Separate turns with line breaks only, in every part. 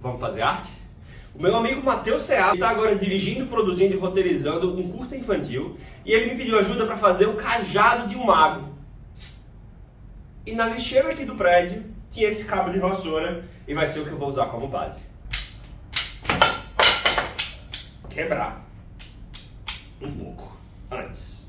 Vamos fazer arte? O meu amigo Matheus Seabra está agora dirigindo, produzindo e roteirizando um curta infantil e ele me pediu ajuda para fazer o cajado de um mago. E na lixeira aqui do prédio tinha esse cabo de vassoura e vai ser o que eu vou usar como base. Quebrar um pouco antes.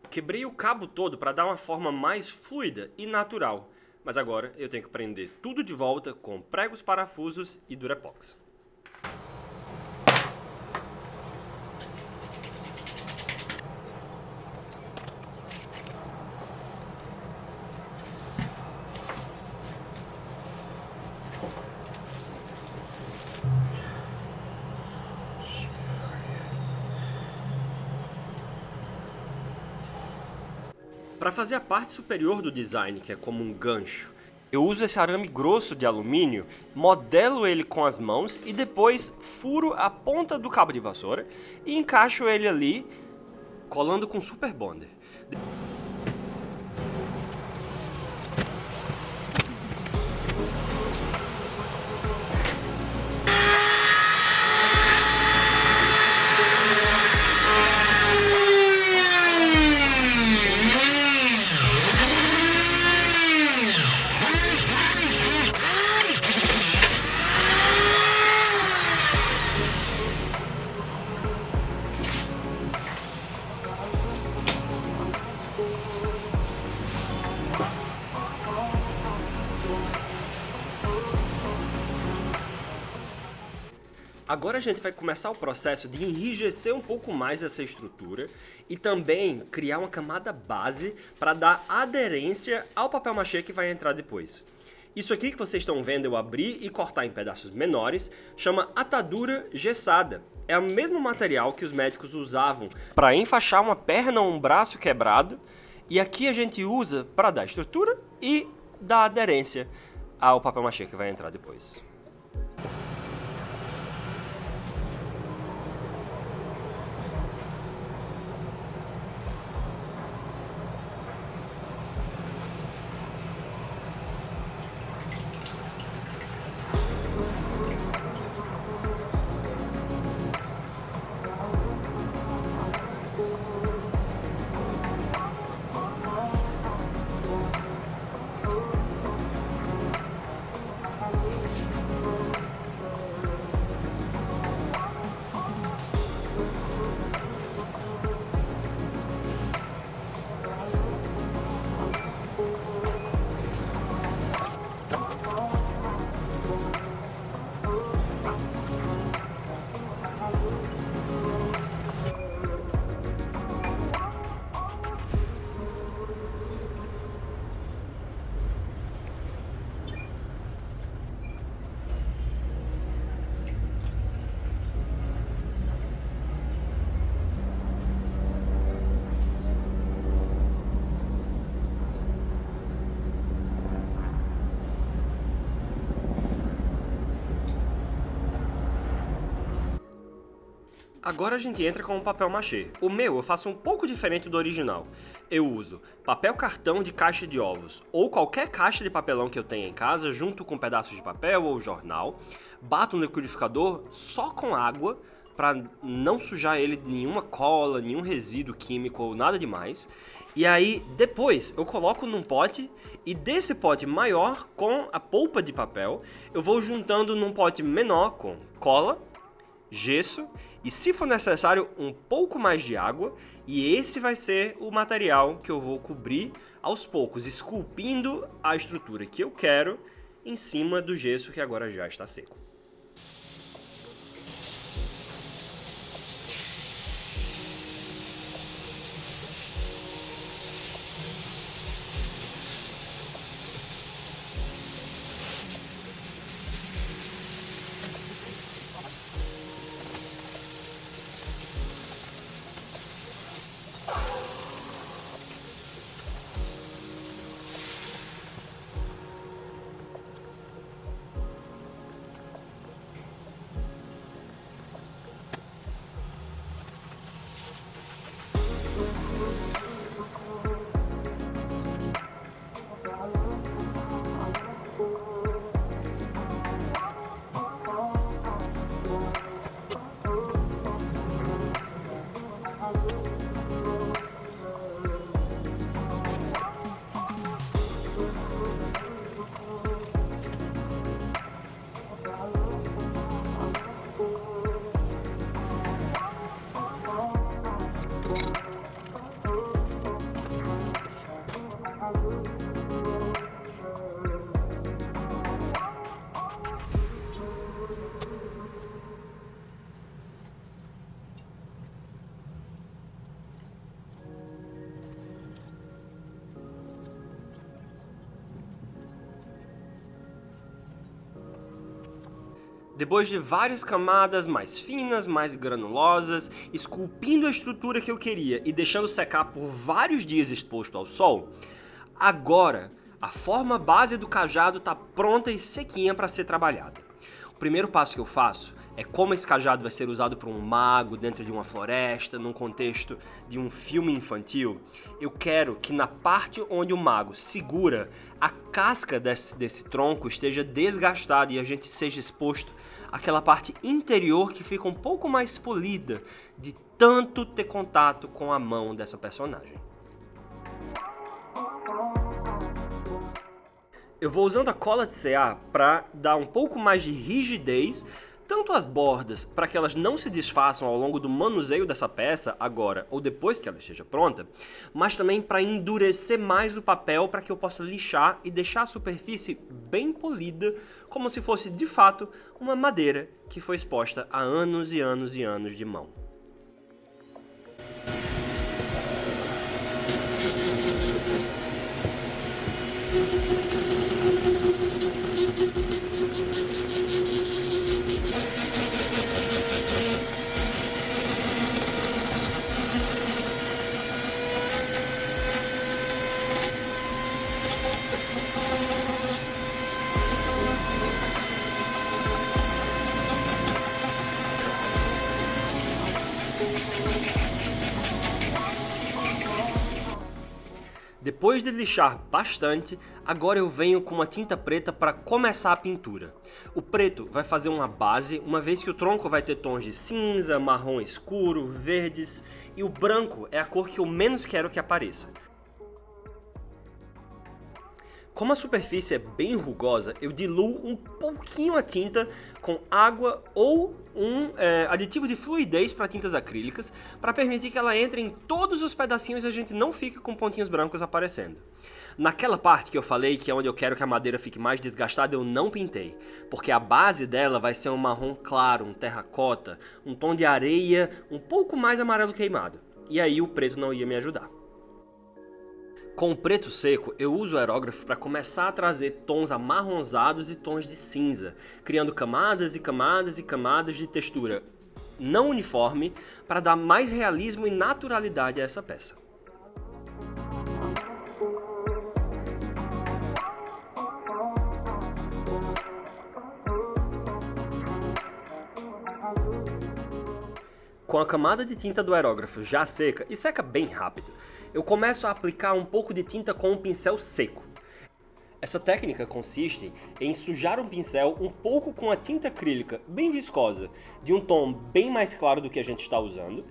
Quebrei o cabo todo para dar uma forma mais fluida e natural, mas agora eu tenho que prender tudo de volta com pregos, parafusos e Durepox. Para fazer a parte superior do design, que é como um gancho, eu uso esse arame grosso de alumínio, modelo ele com as mãos e depois furo a ponta do cabo de vassoura e encaixo ele ali, colando com Super Bonder. Agora a gente vai começar o processo de enrijecer um pouco mais essa estrutura e também criar uma camada base para dar aderência ao papel machê que vai entrar depois. Isso aqui que vocês estão vendo eu abrir e cortar em pedaços menores chama atadura gessada. É o mesmo material que os médicos usavam para enfaixar uma perna ou um braço quebrado e aqui a gente usa para dar estrutura e dar aderência ao papel machê que vai entrar depois. Agora a gente entra com o papel machê. O meu eu faço um pouco diferente do original. Eu uso papel cartão de caixa de ovos ou qualquer caixa de papelão que eu tenha em casa junto com pedaços de papel ou jornal. Bato no liquidificador só com água para não sujar ele de nenhuma cola, nenhum resíduo químico ou nada demais. E aí depois eu coloco num pote e desse pote maior com a polpa de papel eu vou juntando num pote menor com cola, gesso e, se for necessário, um pouco mais de água, e esse vai ser o material que eu vou cobrir aos poucos, esculpindo a estrutura que eu quero em cima do gesso que agora já está seco. Depois de várias camadas mais finas, mais granulosas, esculpindo a estrutura que eu queria e deixando secar por vários dias exposto ao sol, agora a forma base do cajado está pronta e sequinha para ser trabalhada. O primeiro passo que eu faço é como esse cajado vai ser usado por um mago dentro de uma floresta, num contexto de um filme infantil. Eu quero que na parte onde o mago segura, a casca desse tronco esteja desgastada e a gente seja exposto àquela parte interior que fica um pouco mais polida de tanto ter contato com a mão dessa personagem. Eu vou usando a cola de CA para dar um pouco mais de rigidez, tanto às bordas, para que elas não se desfaçam ao longo do manuseio dessa peça, agora ou depois que ela esteja pronta, mas também para endurecer mais o papel para que eu possa lixar e deixar a superfície bem polida, como se fosse de fato uma madeira que foi exposta a anos e anos e anos de mão. Depois de lixar bastante, agora eu venho com uma tinta preta para começar a pintura. O preto vai fazer uma base, uma vez que o tronco vai ter tons de cinza, marrom escuro, verdes, e o branco é a cor que eu menos quero que apareça. Como a superfície é bem rugosa, eu diluo um pouquinho a tinta com água ou um aditivo de fluidez para tintas acrílicas, para permitir que ela entre em todos os pedacinhos e a gente não fique com pontinhos brancos aparecendo. Naquela parte que eu falei que é onde eu quero que a madeira fique mais desgastada, eu não pintei, porque a base dela vai ser um marrom claro, um terracota, um tom de areia um pouco mais amarelo queimado, e aí o preto não ia me ajudar. Com o preto seco, eu uso o aerógrafo para começar a trazer tons amarronzados e tons de cinza, criando camadas e camadas e camadas de textura não uniforme para dar mais realismo e naturalidade a essa peça. Com a camada de tinta do aerógrafo já seca, e seca bem rápido, eu começo a aplicar um pouco de tinta com um pincel seco. Essa técnica consiste em sujar um pincel um pouco com a tinta acrílica bem viscosa, de um tom bem mais claro do que a gente está usando,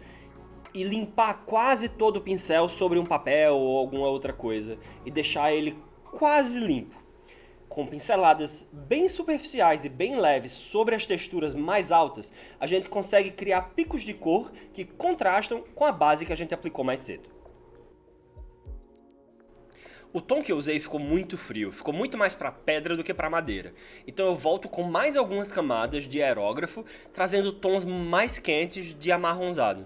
e limpar quase todo o pincel sobre um papel ou alguma outra coisa, e deixar ele quase limpo. Com pinceladas bem superficiais e bem leves sobre as texturas mais altas, a gente consegue criar picos de cor que contrastam com a base que a gente aplicou mais cedo. O tom que eu usei ficou muito frio, ficou muito mais para pedra do que para madeira. Então eu volto com mais algumas camadas de aerógrafo, trazendo tons mais quentes de amarronzado.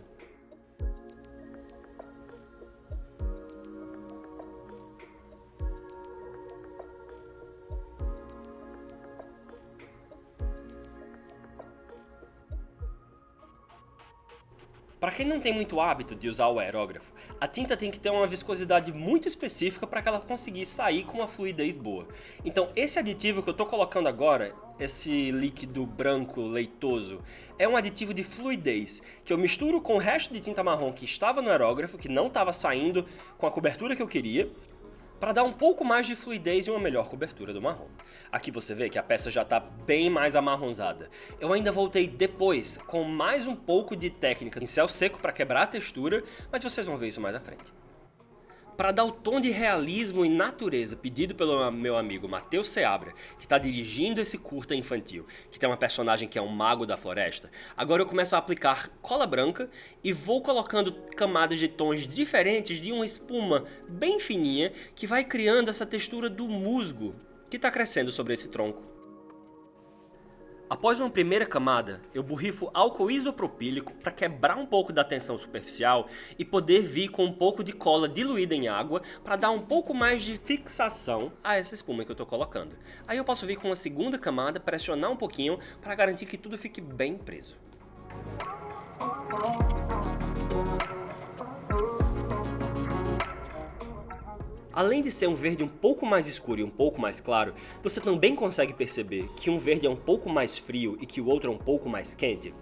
Para quem não tem muito hábito de usar o aerógrafo, a tinta tem que ter uma viscosidade muito específica para que ela conseguir sair com uma fluidez boa. Então esse aditivo que eu estou colocando agora, esse líquido branco leitoso, é um aditivo de fluidez que eu misturo com o resto de tinta marrom que estava no aerógrafo, que não estava saindo com a cobertura que eu queria, para dar um pouco mais de fluidez e uma melhor cobertura do marrom. Aqui você vê que a peça já está bem mais amarronzada. Eu ainda voltei depois com mais um pouco de técnica de pincel seco para quebrar a textura, mas vocês vão ver isso mais à frente. Para dar o tom de realismo e natureza pedido pelo meu amigo Matheus Seabra, que está dirigindo esse curta infantil, que tem uma personagem que é um mago da floresta, agora eu começo a aplicar cola branca e vou colocando camadas de tons diferentes de uma espuma bem fininha que vai criando essa textura do musgo que está crescendo sobre esse tronco. Após uma primeira camada, eu borrifo álcool isopropílico para quebrar um pouco da tensão superficial e poder vir com um pouco de cola diluída em água para dar um pouco mais de fixação a essa espuma que eu estou colocando. Aí eu posso vir com uma segunda camada, pressionar um pouquinho para garantir que tudo fique bem preso. Além de ser um verde um pouco mais escuro e um pouco mais claro, você também consegue perceber que um verde é um pouco mais frio e que o outro é um pouco mais quente?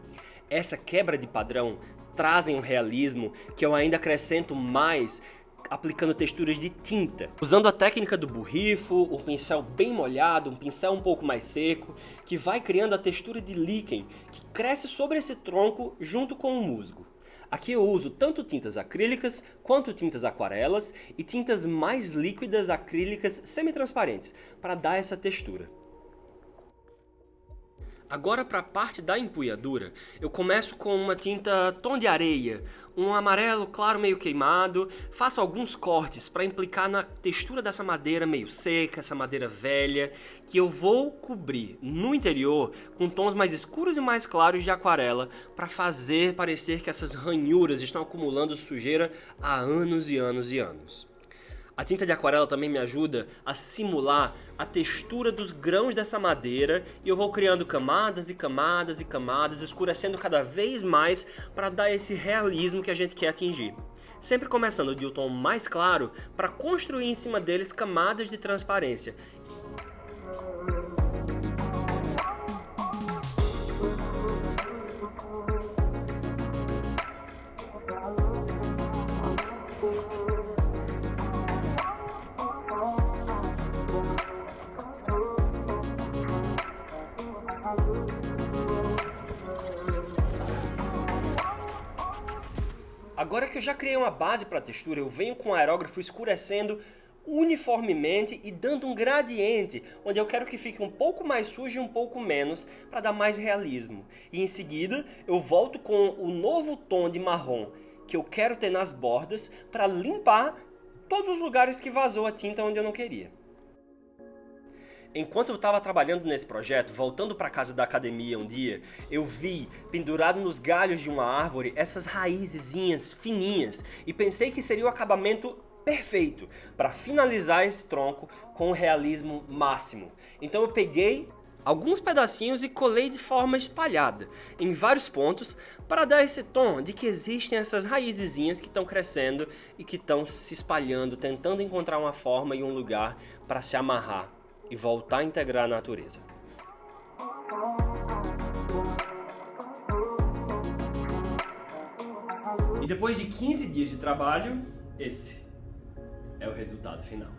Essa quebra de padrão trazem um realismo que eu ainda acrescento mais aplicando texturas de tinta. Usando a técnica do borrifo, um pincel bem molhado, um pincel um pouco mais seco, que vai criando a textura de líquen que cresce sobre esse tronco junto com o musgo. Aqui eu uso tanto tintas acrílicas quanto tintas aquarelas e tintas mais líquidas acrílicas semi-transparentes para dar essa textura. Agora para a parte da empunhadura, eu começo com uma tinta tom de areia, um amarelo claro meio queimado, faço alguns cortes para implicar na textura dessa madeira meio seca, essa madeira velha, que eu vou cobrir no interior com tons mais escuros e mais claros de aquarela para fazer parecer que essas ranhuras estão acumulando sujeira há anos e anos e anos. A tinta de aquarela também me ajuda a simular a textura dos grãos dessa madeira e eu vou criando camadas e camadas e camadas, escurecendo cada vez mais para dar esse realismo que a gente quer atingir. Sempre começando de um tom mais claro para construir em cima deles camadas de transparência. Agora que eu já criei uma base para a textura, eu venho com o aerógrafo escurecendo uniformemente e dando um gradiente, onde eu quero que fique um pouco mais sujo e um pouco menos, para dar mais realismo. E em seguida, eu volto com o novo tom de marrom que eu quero ter nas bordas para limpar todos os lugares que vazou a tinta onde eu não queria. Enquanto eu estava trabalhando nesse projeto, voltando para casa da academia um dia, eu vi, pendurado nos galhos de uma árvore, essas raizezinhas fininhas e pensei que seria o acabamento perfeito para finalizar esse tronco com o realismo máximo. Então eu peguei alguns pedacinhos e colei de forma espalhada em vários pontos para dar esse tom de que existem essas raizezinhas que estão crescendo e que estão se espalhando, tentando encontrar uma forma e um lugar para se amarrar e voltar a integrar a natureza. E depois de 15 dias de trabalho, esse é o resultado final.